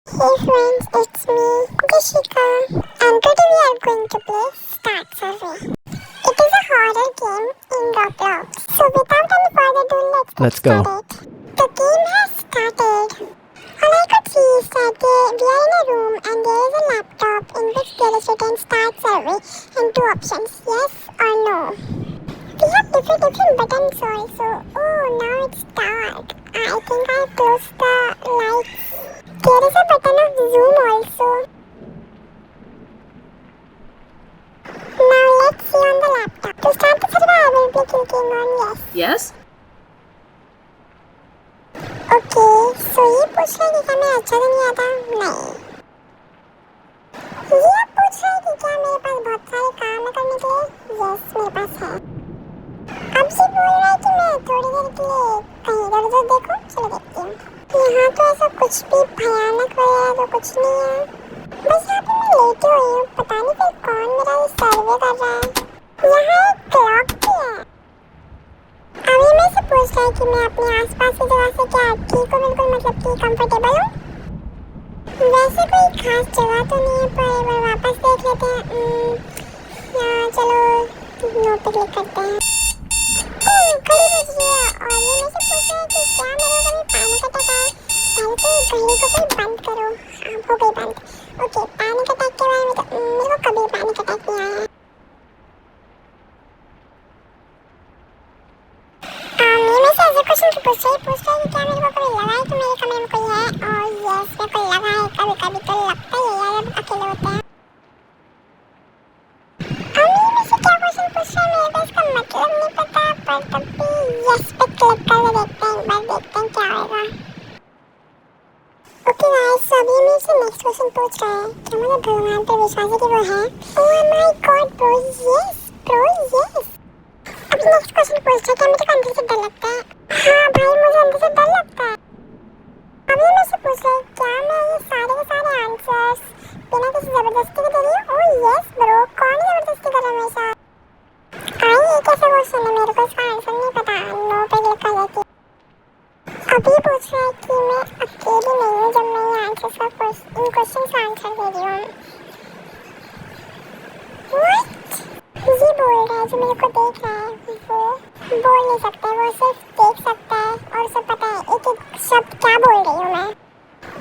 Hey friends, it's me, Dishika, and today we are going to play Start Survey. It is a horror game in Roblox. So without any further ado, let's go. started. The game has started. All I could see is that we are in a room and there is a laptop in which there is written Start Survey and two options, yes or no. We have different buttons also. Oh, now it's dark. I think I closed the lights. There is a button of zoom also. Now let's see on the laptop. To start the survey, I will be clicking on yes. Yes? Okay, so ये पूछ रहा है कि क्या मैं अच्छा तो नहीं आता? नहीं. ये पूछ रहा है कि क्या मेरे पास बहुत सारे काम है करने के लिए? यस, मेरे पास है. अब ये बोल रहा है कि मैं थोड़ी देर के लिए कहीं इधर उधर देखूं. चलो देखती हूँ. यहाँ तो ऐसा कुछ भी भयानक वगैरह तो कुछ नहीं है. बस यहाँ पे मैं लेटी हुई हूँ. पता नहीं फिर कौन मेरा ये सर्वे कर रहा है. यहाँ एक क्लॉक भी है. अभी मैं से पूछ रहा है कि मैं अपने आसपास की जगह से क्या ठीक हूँ बिल्कुल, मतलब कि कंफर्टेबल हूँ. वैसे कोई खास जगह तो नहीं है पर एक बार वापस देख लेते हैं. चलो नो पे क्लिक करते हैं. घड़ी बज रही है और ये मेरे से पूछ रहा है कि क्या मेरे को कभी पैनिक अटैक आया. पहले तो घड़ी को कोई बंद करो. हो गई बंद. ओके, पैनिक अटैक के बारे में तो मेरे को कभी पैनिक अटैक नहीं आया. ये मेरे से ऐसे क्वेश्चन पूछ रहा है कि क्या मेरे को कभी लगा है कि मेरे कमरे में कोई है. और यस, मेरे को लगा है. कभी कभी तो लगता ही है जब अकेले होते हैं. ये मेरे से क्या क्वेश्चन पूछ रहा है मेरे को इसका मतलब नहीं पता, पर तब भी यस पे क्लिक करके देखते हैं. एक बार देखते हैं क्या होगा. ओके गाइस, अभी मेरे से नेक्स्ट क्वेश्चन पूछ रहा है कि मुझे भगवान पे विश्वास है कि वो है. Oh my God bro, yes bro, yes. अभी नेक्स्ट क्वेश्चन पूछ रहा है कि मुझे अंदर से डर लगता है. हाँ भाई, मुझे अंदर से डर लगता है. अभी मेरे से पूछ रहा है क्या मैं ये सारे के सारे आंसर्स बिना किसी जबरदस्ती के दे रही हूँ. ओह यस ब्रो, कौन जबरदस्ती कर रहा है मेरे साथ? ये कैसा क्वेश्चन है, मेरे को इसका आंसर नहीं पता. नो पे क्लिक कर देती हूँ. अभी पूछ रहा है कि मैं अकेली नहीं हूँ जब मैं ये आंसर्स का इन क्वेश्चन का आंसर दे रही हूँ. व्हाट? ये बोल रहा है जो मेरे को देख रहा है वो बोल नहीं सकता है, वो सिर्फ देख सकता है और उसे पता है एक एक शब्द क्या बोल रही हूँ मैं.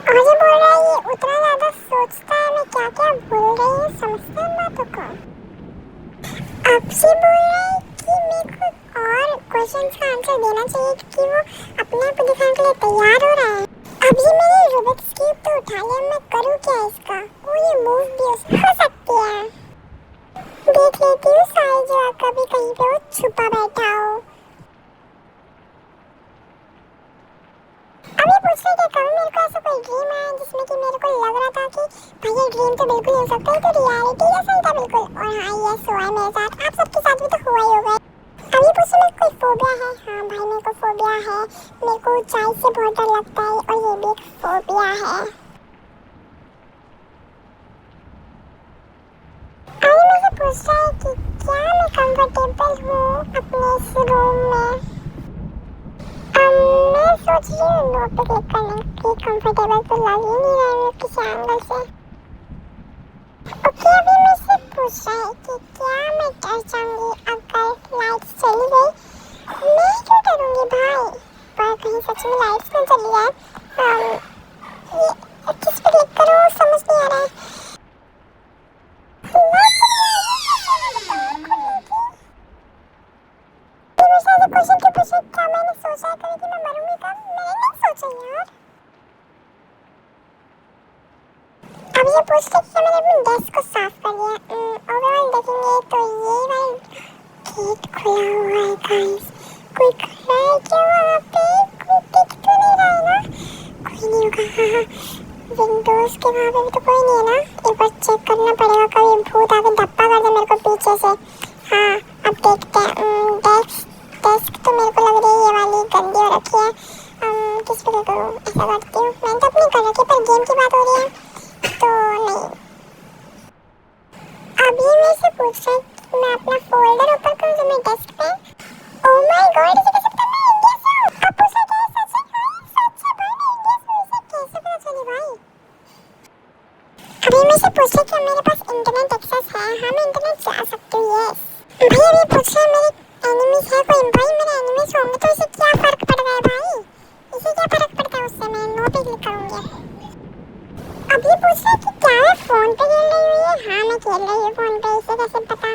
और ये बोल रहा है ये उतना ज़्यादा सोचता है मैं क्या क्या बोल रही हूँ, समझते हैं बातों को. अब ये बोल रहा है कि मेरे को और क्वेश्चंस का आंसर देना चाहिए क्योंकि वो अपने आप को दिखाने के लिए तैयार हो रहा है. अब ये मेरी रूबिक्स क्यूब तो उठा लिया, मैं करूँ क्या इसका? वो ये मूव भी हो सकती है. देख लेती हूँ सारी जगह, कभी कहीं पे वो छुपा बैठा हो. अभी पूछ रही कि कभी मेरे को ऐसा कोई ड्रीम आया जिसमें कि मेरे को लग रहा था कि भाई ये ड्रीम तो बिल्कुल हो सकता है, तो रियलिटी जैसा ही था बिल्कुल. और हाँ, ये हुआ है मेरे साथ. आप सबके साथ भी तो हुआ ही होगा. अभी पूछ रही कोई फोबिया है. हाँ भाई, मेरे को फोबिया है. मेरे को ऊंचाई से बहुत डर लगता है और ये भी एक फोबिया है. अभी मुझे पूछ रहा है कि क्या मैं कंफर्टेबल हूँ अपने इस रूम में. मैं सोच रही हूँ नो पे क्लिक करने की. कंफर्टेबल तो लग ही नहीं रहा है मेरे किसी एंगल से. ओके, अभी मुझसे पूछ रहा है कि क्या मैं डर जाऊंगी अगर लाइट्स चली गई. मैं क्यों डरूंगी भाई, पर कहीं सच में लाइट्स ना चली जाए. ये किस पे क्लिक करूँ समझ नहीं आ रहा है. क्वेश्चन के पीछे क्या मैंने सोचा है कभी कि मैं मरूंगी कब? मैंने नहीं सोचा यार. अब ये पूछते कि मैंने अपने डेस्क को साफ कर दिया. ओवरऑल देखेंगे तो ये वाला गेट खुला हुआ है गाइस. कोई खड़ा है क्या वहाँ पे? कोई दिख तो नहीं रहा है ना? कोई नहीं होगा. विंडोज के वहाँ पे भी तो कोई नहीं है ना. एक बार चेक करना पड़ेगा कभी भूत आके धप्पा कर दे मेरे को पीछे से. हाँ, अब देखते हैं. डेस्क तो मेरे को लग रही है ये वाली गंदी हो रखी है. किस पे करूँ? ऐसा करती हूँ. मैंने तो अपनी कर रखी, पर गेम की बात हो रही है तो नहीं. अभी मेरे से पूछ रहा है कि मैं अपना फोल्डर ओपन करूँ जो मेरे डेस्क पे. ओह माय गॉड, ये कैसे पता मैं इंडिया से हूँ? अब पूछ रहा है सच है भाई? सच है भाई, मैं इंडिया से हूँ. इसे कैसे पता चली भाई? अभी मुझसे पूछ रहे कि मेरे पास इंटरनेट एक्सेस है। हाँ मैं इंटरनेट चला सकती हूँ। यस भाई अभी पूछ रहे मेरे एनिमीज है कोई। भाई मेरे एनिमीज होंगे तो इससे क्या फर्क पड़ रहा है भाई? इससे क्या फर्क पड़ता है? उससे मैं नो पे क्लिक करूंगी। अब ये पूछ रहे कि क्या मैं फोन पे खेल रही हूँ? हाँ मैं खेल रही हूँ फोन पे। इसे कैसे पता?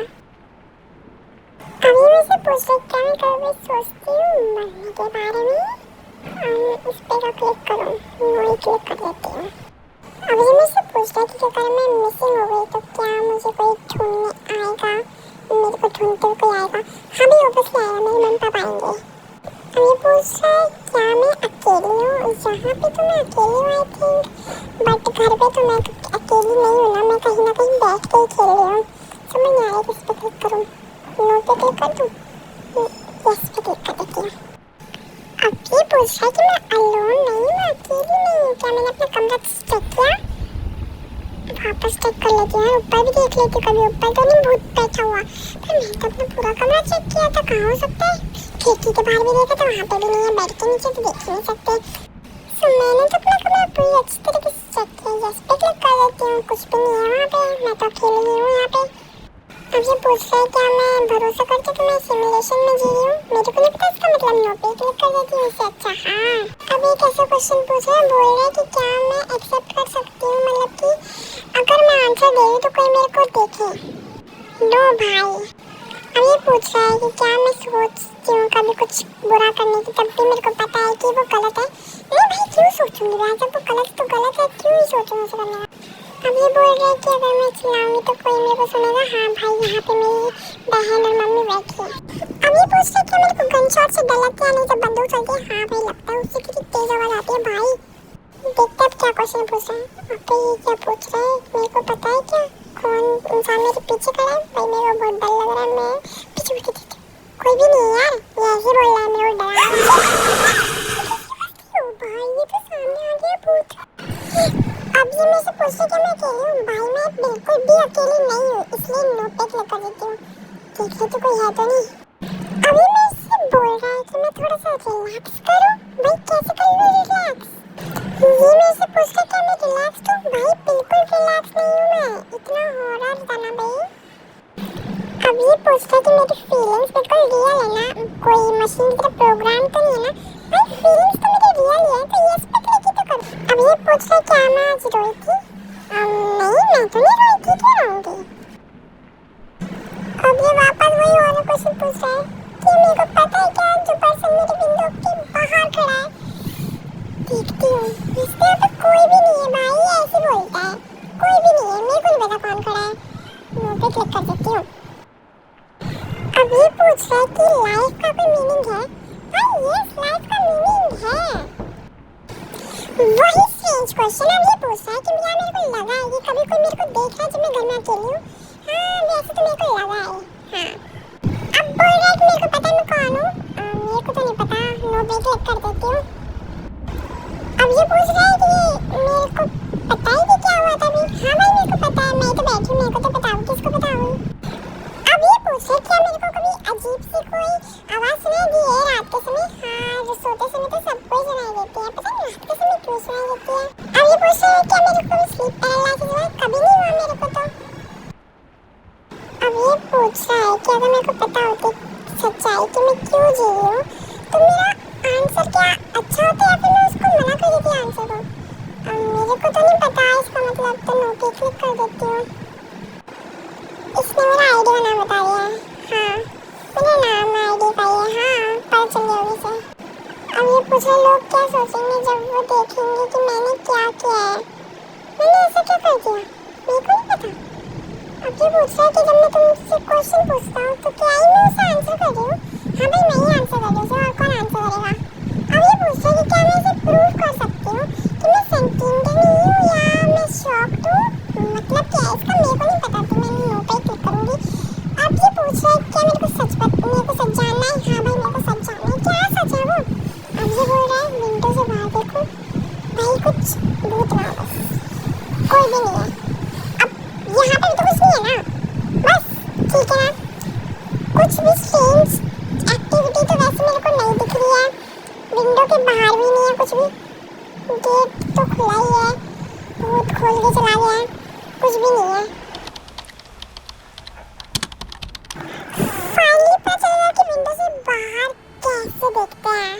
अभी मुझसे पूछ रहे क्या मैं कभी सोचती हूँ मरने के बारे में? इस पे का क्लिक करूँ? नो ही क्लिक कर देती हूँ। अभी मुझसे पूछ रहे कि अगर मैं मिसिंग हो गई तो क्या मुझे कोई ढूंढने आएगा? मेरे को ढूंढते हुए कोई आएगा? हाँ भी ऑब्वियसली आएगा। मेरे मम्मी पापा आएंगे। अभी पूछ रहे क्या मैं अकेली हूँ? यहाँ पे तो मैं अकेली हूँ आई थिंक, बट घर पे तो मैं अकेली नहीं हूँ ना। मैं कहीं ना कहीं बैठ के ही खेल रही हूँ। समझ नहीं आ रहा किस पे क्लिक करूँ? नो पे क्लिक कर दूँ? यस पे क्लिक कर देती हूँ। अब ये पूछ रहा है कि मैं अलोन नहीं हूँ, मैं अकेली नहीं हूँ। क्या मैंने अपना कमरा चेक किया? वापस चेक कर लेती हूँ। ऊपर भी देख लेती हूँ कभी। ऊपर तो नहीं भूत बैठा हुआ, पर मैंने तो अपना पूरा कमरा चेक किया था। कहाँ हो सकता है? खिड़की के बाहर भी देखा था, वहाँ पे भी नहीं है। बेड के नीचे तो देख ही नहीं सकते। सो मैंने तो अपना कमरा पूरी अच्छी तरीके से चेक किया। यस पे क्लिक कर देती हूँ। कुछ भी नहीं है वहाँ पे। मैं तो अकेली ही हूँ यहाँ पे। अब ये पूछ रहे क्या मैं भरोसा करती कि मैं सिमुलेशन में जी रही हूँ? मेरे को नहीं पता इसका मतलब। नो पे क्लिक कर देती हूँ। इससे अच्छा हाँ। अब ये कैसे क्वेश्चन पूछ रहे हैं? बोल रहे हैं कि क्या मैं एक्सेप्ट कर सकती हूँ, मतलब कि अगर मैं आंसर दे रही तो कोई मेरे को देखे? नो भाई। अब ये पूछ रहा है कि क्या मैं सोचती हूँ कभी कुछ बुरा करने की, तब भी मेरे को पता है कि वो गलत है? नहीं भाई क्यों सोचूंगी भाई? जब वो गलत तो गलत है, क्यों ही सोचूंगी उसे करने का? अब ये बोल रहे हैं कि अगर मैं चिल्लाऊंगी तो कोई मेरे को सुनेगा? हाँ भाई यहाँ पे मेरी बहन और मम्मी बैठी है। अब ये पूछ रहे कि मेरे को गन शॉट से डर लगता है नहीं जब बंदूक चलती है? हाँ भाई लगता है। उससे कितनी तेज आवाज आती है भाई। देखते अब क्या क्वेश्चन पूछ रहे हैं। अब ये क्या पूछ रहे हैं? मेरे को पता है क्या कौन इंसान मेरे पीछे खड़ा है? भाई मेरे को बहुत डर लग रहा है। मैं पीछे पीछे देखती हूँ। कोई भी नहीं है यार। ये ऐसे बोल रहा है मेरे को डरा। भाई ये तो सामने आ गया भूत। अब ये मेरे से पूछ रहे कि मैं अकेली हूँ? भाई मैं बिल्कुल भी अकेली नहीं हूँ, इसलिए नो पे क्लिक कर देती हूँ। देख ले तो कोई है तो नहीं। अभी मैं इससे बोल रहा है कि मैं थोड़ा सा रिलैक्स करूँ। भाई कैसे कर लूँ रिलैक्स? ये मेरे से पूछ रहे क्या मैं रिलैक्स हूँ? भाई बिल्कुल रिलैक्स नहीं हूँ मैं। इतना हॉरर था ना भाई। अब ये पूछ रहे कि मेरी फीलिंग्स बिल्कुल रियल है ना? कोई मशीन की तरह प्रोग्राम तो नहीं है ना? भाई फीलिंग्स तो मेरी रियल ही है, तो यस पे क्लिक ही तो करो। अब ये पूछ रहे क्या मैं आज रोई थी? नहीं मैं तो नहीं रोई थी, क्यों रोऊंगी? अब ये वापस वही वाला क्वेश्चन पूछ रहा है कि मेरे को पता है क्या जो पर्सन मेरे विंडो के बाहर खड़ा है? देखती हूँ इसके यहाँ पे कोई भी नहीं है भाई। ऐसे बोलता है कोई भी नहीं है। मेरे को नहीं पता कौन खड़ा है। नो पे क्लिक कर देती हूँ। अब ये पूछ रहा है कि लाइफ का कोई मीनिंग है? हाँ यस लाइफ का मीनिंग है। वही स्ट्रेंज क्वेश्चन अब ये पूछ रहा है कि क्या मेरे को लगा है कि कभी कोई मेरे को देख रहा है जब मैं घर में अकेली हूँ? हाँ वैसे तो मेरे को लगा है। हाँ अब बोल रहा है कि मेरे को पता है मैं कौन हूँ? मेरे को तो नहीं पता। नो पे क्लिक कर देती हूँ। अब ये पूछ रहा है कि मेरे को पता है कि क्या हुआ था अभी? हाँ भाई मेरे को पता है। मैं तो बैठी हूँ, मेरे को तो बताऊँ, किसको बताऊँ? अब ये पूछ रहे क्या मेरे को कभी अजीब सी कोई आवाज़ सुनाई दी है रात के समय? हाँ जो सोते समय तो सबको सुनाई देती है, पता नहीं रात के समय क्यों सुनाई देती है। अब ये पूछ रहे क्या मेरे को कभी स्लीप पैरालिसिस हुआ? कभी नहीं हुआ मेरे को तो। अब ये पूछ रहा है कि अगर मेरे को पता होती सच्चाई कि मैं क्यों जी रही हूँ तो मेरा आंसर क्या अच्छा होता है या फिर मैं उसको मना कर देती आंसर को? मेरे को तो नहीं पता इसका मतलब, तो नो पे क्लिक कर देती हूँ। इसने मेरा आईडी का नाम बता दिया है। हाँ मैंने नाम आईडी का ये हाँ पता चल गया होगी इसे। अब ये पूछ रहे लोग क्या सोचेंगे जब वो देखेंगे कि मैंने क्या किया है? मैंने ऐसा क्या कर दिया? मेरे को नहीं पता। अब ये पूछ रहा है कि जब मैं तुमसे क्वेश्चन पूछता हूँ तो क्या ही मैं उसे आंसर कर रही हूँ? हाँ भाई मैं ही आंसर कर रही हूँ, और कौन आंसर करेगा? अब ये पूछ रहा है कि क्या मैं इसे प्रूव कर सकती हूँ कि मैं सेंटिंग नहीं हूँ या मैं शॉक्ड हूँ? मतलब क्या है इसका? मेरे को नहीं पता, तो मैं नो पे क्लिक करूँगी। अब ये पूछ रहा है क्या मेरे को सच जानना है? हाँ भाई मेरे को सच जानना है। क्या सच है वो? अब ये बोल रहा है विंडो से बाहर देखो। भाई कुछ भूत ना हो, बस कोई भी नहीं है। अब यहाँ पे भी तो कुछ नहीं है ना? बस ठीक है ना? कुछ भी स्ट्रेंज एक्टिविटी तो वैसे मेरे को नहीं दिख रही है। विंडो के बाहर भी नहीं है कुछ भी। गेट तो खुला ही है, भूत खोल के चला गया है। कुछ भी नहीं है। फाइनली पता चला कि विंडो से बाहर कैसे देखते हैं।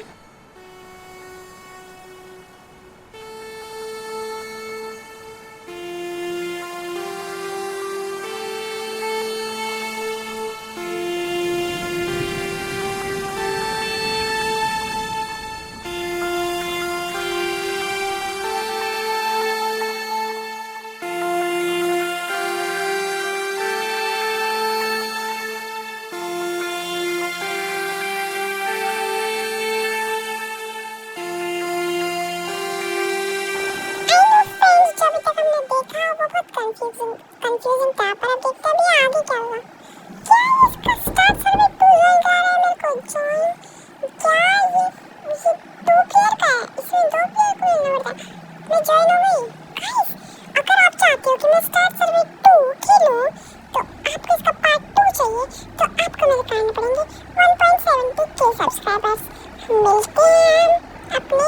कंफ्यूजन था, पर अब देखते हैं अभी आगे क्या होगा। क्या इसका स्टार्ट सर्वे 2 जॉइन करा रहा है मेरे को जॉइन। क्या ये 2 प्लेयर का है, इसमें 2 प्लेयर को मिलना पड़ता। मैं जॉइन हो गई। गाइस अगर आप चाहते हो कि मैं स्टार्ट सर्वे 2 खेलूं तो आपको इसका पार्ट 2 चाहिए, तो आपको मेरे करने पड़ेंगे 1.72K सब्सक्राइबर्स। मिलते हैं अपने